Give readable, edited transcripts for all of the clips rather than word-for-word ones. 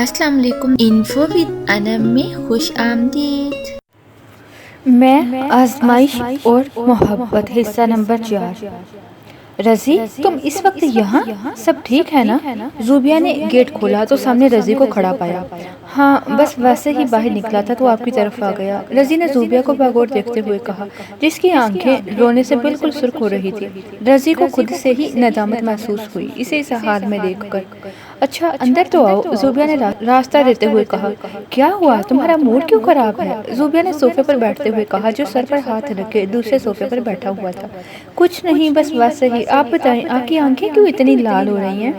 السلام علیکم، info with انم میں خوش آمدید۔ میں آزمائش اور محبت حصہ نمبر 4۔ رضی تم اس وقت یہاں؟ سب ٹھیک ہے نا؟ زوبیہ نے گیٹ کھولا تو سامنے رضی کو کھڑا پایا۔ ہاں بس ویسے ہی باہر نکلا تھا تو آپ کی طرف آ گیا، رضی نے زوبیہ کو باغور دیکھتے ہوئے کہا، جس کی آنکھیں رونے سے بالکل سرخ ہو رہی تھی۔ رضی کو خود سے ہی ندامت محسوس ہوئی اسے اس حال میں دیکھ کر۔ اچھا اندر تو آؤ، زوبیہ نے راستہ دیتے ہوئے کہا۔ کیا ہوا، تمہارا موڈ کیوں خراب ہے؟ زوبیہ نے صوفے پر بیٹھتے ہوئے کہا جو سر پر ہاتھ رکھے دوسرے صوفے پر بیٹھا ہوا تھا۔ کچھ نہیں، بس ویسے ہی۔ آپ بتائیں آپ کی آنکھیں کیوں اتنی لال ہو رہی ہیں؟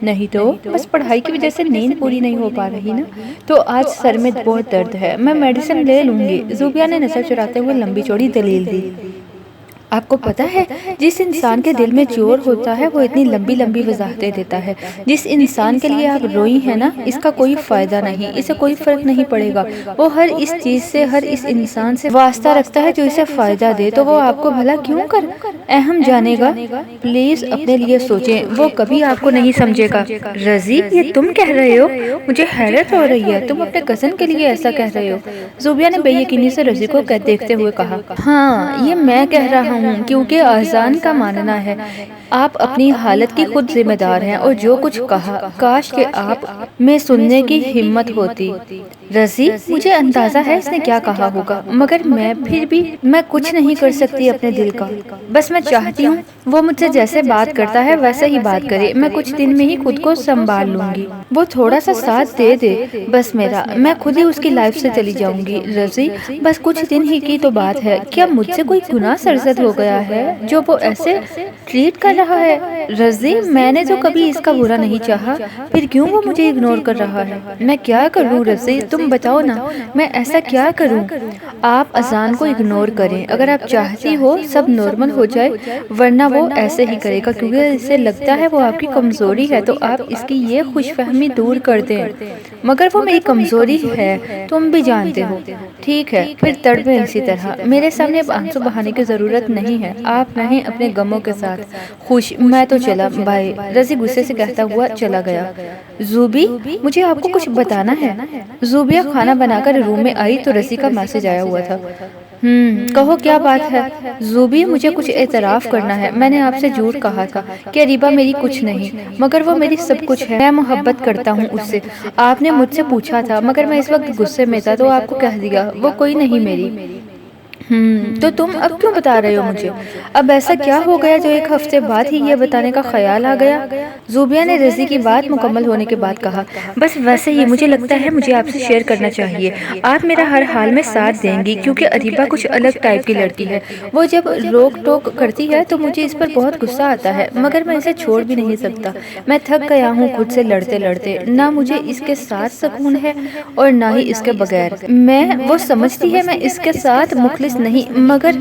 نہیں تو بس پڑھائی کی وجہ سے نیند پوری نہیں ہو پا رہی نا، تو آج سر میں بہت درد ہے، میں میڈیسن لے لوں گی، زوبیہ نے نظر چراتے ہوئے لمبی چوڑی دلیل دی۔ آپ کو پتہ ہے جس انسان کے دل میں جوڑ ہوتا ہے وہ اتنی لمبی لمبی وضاحتیں دیتا ہے۔ جس انسان کے لیے آپ روئی ہیں نا، اس کا کوئی فائدہ نہیں، اسے کوئی فرق نہیں پڑے گا، وہ ہر اس چیز سے ہر اس انسان سے واسطہ رکھتا ہے جو اسے فائدہ دے، تو وہ آپ کو بھلا کیوں کر اہم جانے گا؟ پلیز اپنے لیے سوچیں، وہ کبھی آپ کو نہیں سمجھے گا۔ رضی یہ تم کہہ رہے ہو؟ مجھے حیرت ہو رہی ہے، تم اپنے کزن کے لیے ایسا کہہ رہے ہو؟ زوبیہ نے بے یقینی سے رضی کو دیکھتے ہوئے کہا۔ ہاں یہ میں کہہ رہا ہوں کیونکہ اذان کا ماننا ہے آپ اپنی حالت کی خود ذمہ دار ہیں، اور جو کچھ کہا کاش کہ آپ میں سننے کی ہمت ہوتی۔ رضی مجھے اندازہ ہے اس نے کیا کہا ہوگا، مگر میں کچھ نہیں کر سکتی اپنے دل کا، بس میں چاہتی ہوں وہ مجھ سے جیسے بات کرتا ہے ویسے ہی بات کرے، میں کچھ دن میں ہی خود کو سنبھال لوں گی، وہ تھوڑا سا ساتھ دے دے بس میرا، میں خود ہی اس کی لائف سے چلی جاؤں گی۔ رضی بس کچھ دن ہی کی تو بات ہے، کیا مجھ سے کوئی گناہ سرزد ہو گیا ہے جو وہ ایسے ٹریٹ کر رہا ہے؟ رضی میں نے تو کبھی اس کا برا نہیں چاہا، پھر کیوں وہ مجھے اگنور کر رہا ہے؟ میں کیا کروں رضی، تم بتاؤ نا، میں ایسا کیا کروں؟ آپ اذان کو اگنور کریں، اگر آپ چاہتی ہو سب نارمل ہو جائے، ورنہ وہ ایسے ہی کرے گا کیونکہ اسے لگتا ہے وہ آپ کی کمزوری ہے، تو آپ اس کی یہ خوش فہمی دور کر دیں، مگر وہ میری کمزوری ہے تم بھی جانتے ہو۔ ٹھیک ہے پھر تڑپیں اسی طرح، میرے سامنے اب آنسو بہانے کی ضرورت نہیں ہے، آپ رہیں اپنے غموں کے ساتھ خوش، میں تو چلا بائے، رضی غصے سے کہتا ہوا چلا گیا۔ زوبی مجھے آپ کو کچھ بتانا ہے۔ زوبیہ کھانا بنا کر روم میں آئی تو رضی کا میسج آیا ہوا تھا۔ کہو کیا بات ہے؟ زوبی مجھے کچھ اعتراف کرنا ہے، میں نے آپ سے جھوٹ کہا تھا کہ ریبا میری کچھ نہیں، مگر وہ میری سب کچھ ہے، میں محبت کرتا ہوں اس سے، آپ نے مجھ سے پوچھا تھا مگر میں اس وقت غصے میں تھا تو آپ کو کہہ دیا، وہ کوئی نہیں میری۔ تو تم اب کیوں بتا رہے ہو مجھے؟ اب ایسا کیا ہو گیا جو ایک ہفتے بعد ہی یہ بتانے کا خیال آ گیا؟ زوبیہ نے رضی کی بات مکمل ہونے کے بعد کہا، بس ویسے ہی مجھے لگتا ہے مجھے آپ سے شیئر کرنا چاہیے، آپ میرا ہر حال میں ساتھ دیں گی، کیونکہ اریبہ کچھ الگ ٹائپ کی لڑکی ہے، وہ جب روک ٹوک کرتی ہے تو مجھے اس پر بہت غصہ آتا ہے، مگر میں اسے چھوڑ بھی نہیں سکتا، میں تھک گیا ہوں خود سے لڑتے لڑتے، نہ مجھے اس کے ساتھ سکون ہے اور نہ ہی اس کے بغیر، وہ سمجھتی ہے میں اس کے ساتھ مخلص نہیں، مگر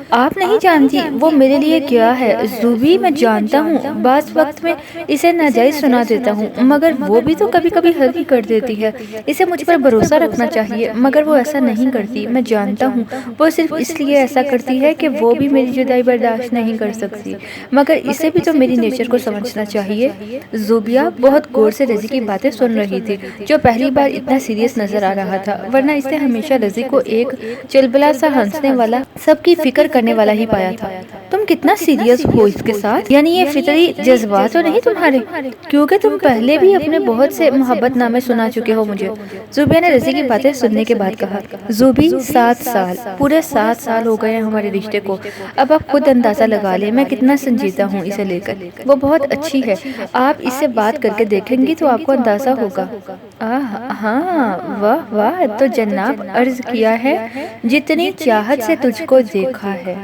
آپ نہیں جانتی وہ میرے لیے کیا ہے۔ زوبی میں جانتا ہوں بعض وقت میں اسے ناجائز سنا دیتا ہوں، مگر وہ بھی تو کبھی کبھی حد ہی کر دیتی ہے، اسے مجھ پر بھروسہ رکھنا چاہیے، مگر وہ ایسا نہیں کرتی، میں جانتا ہوں وہ صرف اس لیے ایسا کرتی ہے کہ وہ بھی میری جدائی برداشت نہیں کر سکتی، مگر اسے بھی تو میری نیچر کو سمجھنا چاہیے۔ زوبیہ بہت غور سے رضی کی باتیں سن رہی تھی جو پہلی بار اتنا سیریس نظر آ رہا تھا، ورنہ اس نے ہمیشہ رضی کو ایک چلبلا سا ہنسنے والا، سب کی فکر کرنے والا ہی پایا تھا۔ تم کتنا سیریس ہو اس کے ساتھ، یعنی یہ فطری جذبات تو نہیں تمہارے؟ کیونکہ تم پہلے بھی اپنے بہت سے محبت نامے سنا چکے ہو مجھے، زوبیہ نے رضی کی باتیں سننے کے بعد کہا۔ زوبی 7 سال، پورے 7 سال ہو گئے ہیں ہمارے رشتے کو، اب آپ خود اندازہ لگا لیں میں کتنا سنجیدہ ہوں اسے لے کر، وہ بہت اچھی ہے، آپ اس سے بات کر کے دیکھیں گی تو آپ کو اندازہ ہوگا۔ ہاں واہ واہ، تو جناب عرض کیا ہے جتنی چاہت سے تجھ کو دیکھا ہے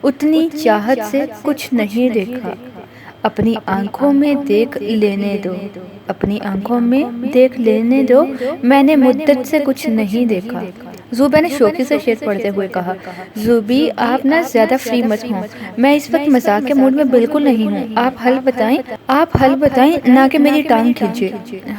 اتنی چاہت سے کچھ نہیں دیکھا، اپنی آنکھوں میں دیکھ لینے دو، اپنی آنکھوں میں دیکھ لینے دو، میں نے مدت سے کچھ نہیں دیکھا، زوبیا نے شوقی سے شعر پڑھتے ہوئے کہا، زوبی آپ نہ زیادہ فری مت ہوں، میں اس وقت مذاق کے موڈ میں بالکل نہیں ہوں، آپ حل بتائیں نہ کہ میری ٹانگ کھینچے۔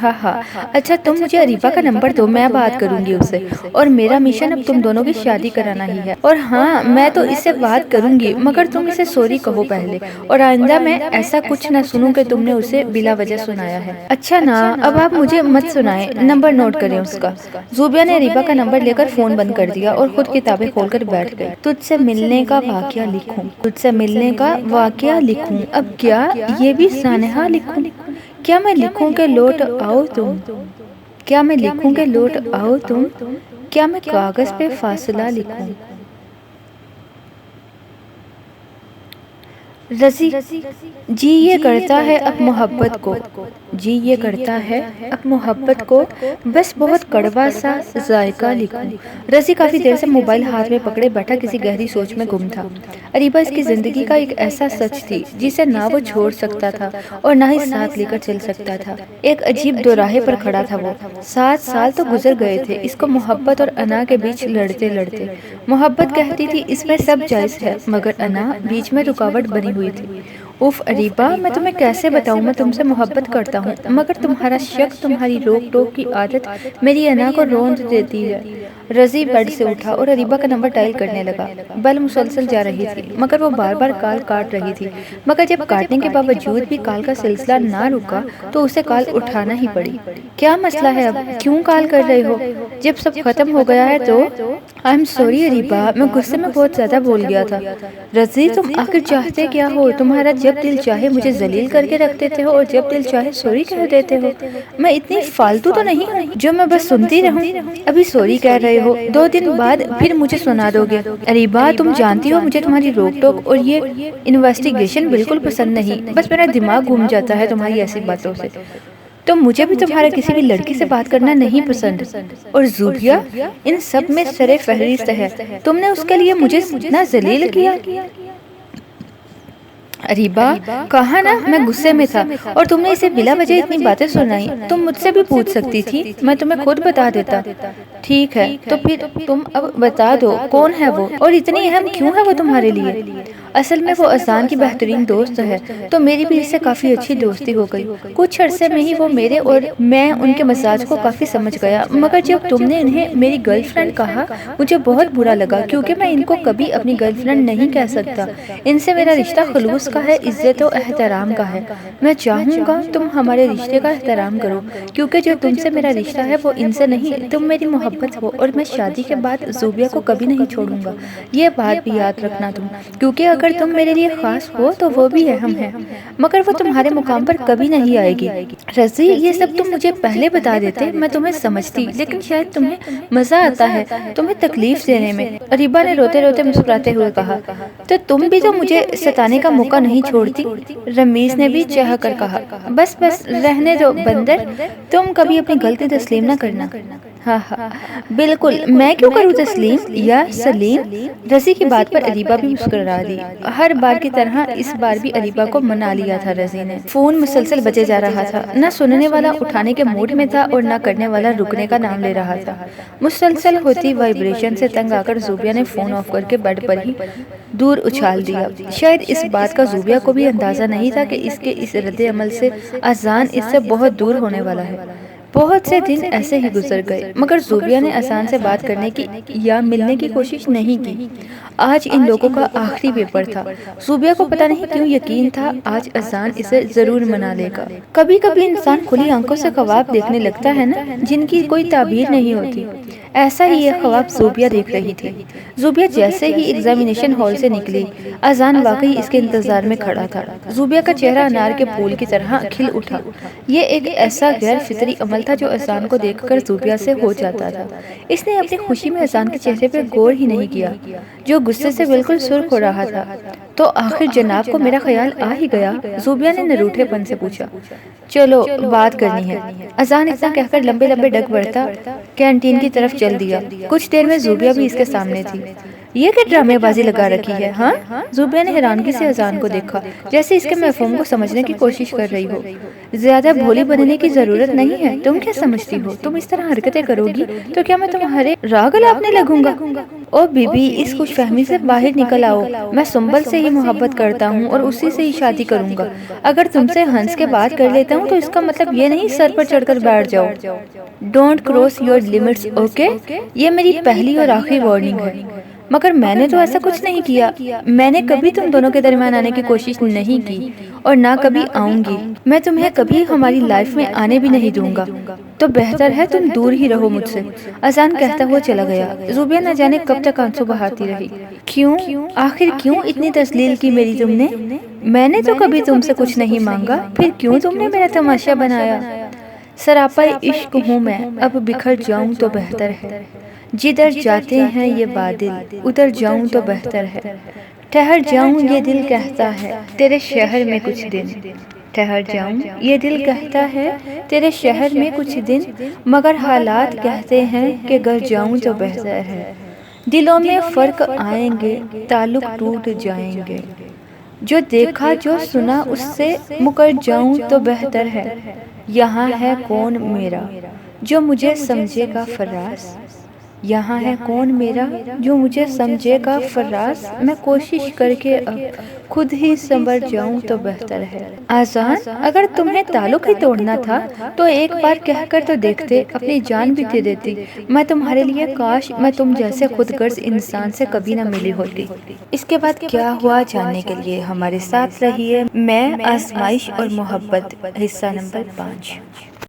ہاں اچھا تم مجھے اریبہ کا نمبر دو، میں بات کروں گی اس سے، اور میرا مشن اب تم دونوں کی شادی کرانا ہی ہے، اور ہاں میں تو اس سے بات کروں گی مگر تم اسے سوری کہو پہلے، اور آئندہ میں ایسا کچھ نہ سنوں کہ تم نے اسے بلا وجہ سنایا ہے۔ اچھا نا اب آپ مجھے مت سنائیں، نمبر نوٹ کریں اس کا۔ زوبیا نے اریبہ کا نمبر لے کر فون بند کر دیا اور خود کتابیں کھول کر بیٹھ گئی۔ تجھ سے ملنے کا واقعہ لکھوں، اب کیا یہ بھی سانحہ لکھوں؟ کیا میں لکھوں کہ لوٹ آؤ تم؟ کیا میں کاغذ پہ فاصلہ لکھوں؟ رضی جی یہ کرتا ہے اب محبت کو، بس بہت کڑوا سا ذائقہ لکھوں۔ رضی کافی دیر سے موبائل ہاتھ میں پکڑے بیٹھا کسی گہری سوچ میں گم تھا۔ اریبہ اس کی زندگی کا ایک ایسا سچ تھی جسے نہ وہ چھوڑ سکتا تھا اور نہ ہی ساتھ لے کر چل سکتا تھا۔ ایک عجیب دوراہے پر کھڑا تھا وہ۔ 7 سال تو گزر گئے تھے اس کو محبت اور انا کے بیچ لڑتے۔ محبت کہتی تھی اس میں سب جائز ہے، مگر انا بیچ میں رکاوٹ بنی ہوئی تھی۔ اف اریبہ میں تمہیں کیسے بتاؤں میں تم سے محبت کرتا ہوں، مگر تمہارا شک، تمہاری روک ٹوک کی عادت میری انا کو روند دیتی ہے۔ رضی بیڈ سے اٹھا اور اریبہ کا نمبر ڈائل کرنے لگا۔ بل مسلسل جا رہی تھی مگر وہ بار بار کال کاٹ رہی تھی، مگر جب کاٹنے کے باوجود بھی کال کا سلسلہ نہ رکا تو اسے کال اٹھانا ہی پڑی۔ کیا مسئلہ ہے اب، کیوں کال کر رہے ہو؟ جب سب ختم ہو گیا ہے تو آئی ایم سوری اریبہ، میں غصے میں بہت زیادہ بول گیا تھا۔ رضی تم آخر چاہتے کیا ہو؟ تمہارا جب دل چاہے مجھے ذلیل کر کے رکھ دیتے ہو اور جب دل چاہے سوری کہہ دیتے ہو۔ میں اتنی فالتو تو نہیں ہوں جو میں بس سنتی رہوں۔ ابھی سوری کہہ رہے ہو، 2 دن بعد پھر مجھے سنا دو گے۔ اریبہ تم جانتی ہو مجھے تمہاری روک ٹوک اور یہ انویسٹیگیشن بالکل پسند نہیں، بس میرا دماغ گھوم جاتا ہے تمہاری ایسی باتوں سے۔ تو مجھے بھی تمہارا کسی بھی لڑکی سے بات کرنا نہیں پسند، اور زوبیا ان سب میں سر فہرست ہے۔ تم نے اس کے لیے مجھے اتنا ذلیل کیا۔ اریبہ کہا نا میں غصے میں تھا اور تم نے اسے بلا وجہ اتنی باتیں سنائی، تم مجھ سے بھی پوچھ سکتی تھی، میں تمہیں خود بتا دیتا۔ ٹھیک ہے تو پھر تم اب بتا دو کون ہے وہ اور اتنی اہم کیوں ہے وہ تمہارے لیے؟ اصل میں وہ اذان کی بہترین دوست ہے، تو میری بھی اس سے کافی اچھی دوستی ہو گئی۔ کچھ عرصے میں ہی وہ میرے اور میں ان کے مزاج کو کافی سمجھ گیا، مگر جب تم نے انہیں میری گرل فرینڈ کہا مجھے بہت برا لگا، کیونکہ میں ان کو کبھی اپنی گرل فرینڈ نہیں کہہ سکتا۔ ان سے میرا رشتہ خلوص کا ہے، عزت و احترام کا ہے۔ میں چاہوں گا تم ہمارے رشتے کا احترام کرو، کیونکہ جو تم سے میرا رشتہ ہے وہ ان سے نہیں، تم میری محبت ہو، اور میں شادی کے بعد زوبیا کو کبھی نہیں چھوڑوں گا۔ یہ بات بھی یاد رکھنا تم، کیونکہ اگر تم میرے لیے خاص ہو تو وہ بھی اہم ہے، مگر وہ تمہارے مقام پر کبھی نہیں آئے گی۔ رضی یہ سب تم مجھے پہلے بتا دیتے میں تمہیں سمجھتی، لیکن شاید تمہیں مزہ آتا ہے تمہیں تکلیف دینے میں۔ اریبہ نے روتے روتے مسکراتے ہوئے کہا، تو تم بھی تو مجھے ستانے کا موقع نہیں چھوڑتی۔ رمیز نے بھی چاہ کر کہا، بس رہنے دو بندر، تم کبھی اپنی غلطی تسلیم نہ کرنا۔ ہاں بالکل، میں کیوں کروں تسلیم یا سلیم؟ رضی کی بات پر اریبہ بھی مسکرا دی۔ ہر بار کی طرح اس بار بھی اریبہ کو منا لیا تھا رضی نے۔ فون مسلسل بجے جا رہا تھا، نہ سننے والا اٹھانے کے موڈ میں تھا اور نہ کرنے والا رکنے کا نام لے رہا تھا۔ مسلسل ہوتی وائبریشن سے تنگ آ کر زوبیا نے فون آف کر کے بیڈ پر ہی دور اچھال دیا۔ شاید اس بات کا زوبیا کو بھی اندازہ نہیں تھا کہ اس کے اس رد عمل سے اذان اس سے بہت دور ہونے والا ہے۔ بہت سے دن ایسے ہی گزر گئے، مگر زوبیا نے اذان سے بات کرنے کی یا ملنے کی کوشش نہیں کی۔ آج ان لوگوں کا آخری پیپر تھا۔ زوبیا کو پتہ نہیں کیوں یقین تھا آج اذان اسے ضرور منا لے گا۔ کبھی کبھی انسان کھلی آنکھوں سے خواب دیکھنے لگتا ہے نا، جن کی کوئی تعبیر نہیں ہوتی۔ ایسا ہی یہ خواب زوبیا دیکھ رہی تھی۔ زوبیا جیسے ہی ایگزامینیشن ہال سے نکلی، اذان واقعی اس کے انتظار میں کھڑا تھا۔ زوبیا کا چہرہ انار کے پھول کی طرح کھل اٹھا۔ یہ ایک ایسا غیر فطری عمل تھا جو اذان کو دیکھ کر زوبیا سے ہو جاتا تھا۔ اس نے اپنی خوشی میں اذان کے چہرے پر غور ہی نہیں کیا، جو غصے سے بالکل سرخ ہو رہا تھا۔ تو آخر جناب کو میرا خیال آ ہی گیا؟ زوبیا نے نروٹھے پن سے پوچھا۔ چلو بات کرنی ہے۔ اذان اتنا کہہ کر لمبے لمبے ڈگ بڑھتا کینٹین کی طرف چل دیا۔ کچھ دیر میں زوبیا بھی اس کے سامنے تھی۔ یہ کہ ڈرامے بازی لگا رکھی ہے؟ ہاں؟ زوبیا نے حیرانگی سے اذان کو دیکھا، جیسے اس کے مفہوم کو سمجھنے کی کوشش کر رہی ہو۔ زیادہ بھولی بننے کی ضرورت نہیں ہے، تم کیا سمجھتی ہو؟ تم اس طرح حرکتیں کرو گی تو کیا میں تمہارے راگ الاپنے لگوں گا؟ او بی بی، اس خوش فہمی سے باہر نکل آؤ۔ میں سنبل سے ہی محبت کرتا ہوں اور اسی سے ہی شادی کروں گا۔ اگر تم سے ہنس کے بات کر لیتا ہوں تو اس کا مطلب یہ نہیں سر پر چڑھ کر بیٹھ جاؤ۔ Don't cross your limits, okay? یہ میری پہلی اور آخری وارننگ ہے۔ مگر میں نے تو ایسا کچھ نہیں کیا۔ میں نے کبھی تم دونوں کے درمیان آنے کی کوشش نہیں کی اور نہ کبھی آؤں گی۔ میں تمہیں کبھی ہماری لائف میں آنے بھی نہیں دوں گا، تو بہتر ہے تم دور ہی رہو مجھ سے، اذان کہتا ہوا چلا گیا۔ زوبیا نہ جانے کب تک آنسو بہاتی رہی۔ کیوں؟ آخر کیوں اتنی تذلیل کی میری تم نے؟ میں نے تو کبھی تم سے کچھ نہیں مانگا، پھر کیوں تم نے میرا تماشا بنایا؟ سراپا عشق ہوں میں، اب بکھر جاؤں تو بہتر ہے۔ جدھر جاتے ہیں یہ بادل، ادھر جاؤں تو بہتر ہے۔ ٹھہر جاؤں یہ دل کہتا ہے تیرے شہر میں کچھ دن۔ ٹھہر جاؤں یہ دل کہتا ہے تیرے شہر میں کچھ دن، مگر حالات کہتے ہیں کہ گھر جاؤں تو بہتر ہے۔ دلوں میں فرق آئیں گے، تعلق ٹوٹ جائیں گے۔ جو دیکھا جو سنا اس سے مکر جاؤں تو بہتر ہے۔ یہاں ہے کون میرا جو مجھے سمجھے گا فراز؟ یہاں ہے کون میرا جو مجھے سمجھے گا فراز؟ میں کوشش کر کے اب خود ہی سنبھل جاؤں تو بہتر ہے۔ اذان، اگر تمہیں تعلق ہی توڑنا تھا تو ایک بار کہہ کر تو دیکھتے، اپنی جان بھی دے دیتی۔ میں تمہارے لیے کاش میں تم جیسے خود غرض انسان سے کبھی نہ ملی ہوتی۔ اس کے بعد کیا ہوا جاننے کے لیے ہمارے ساتھ رہیے۔ میں، آزمائش اور محبت، حصہ نمبر 5۔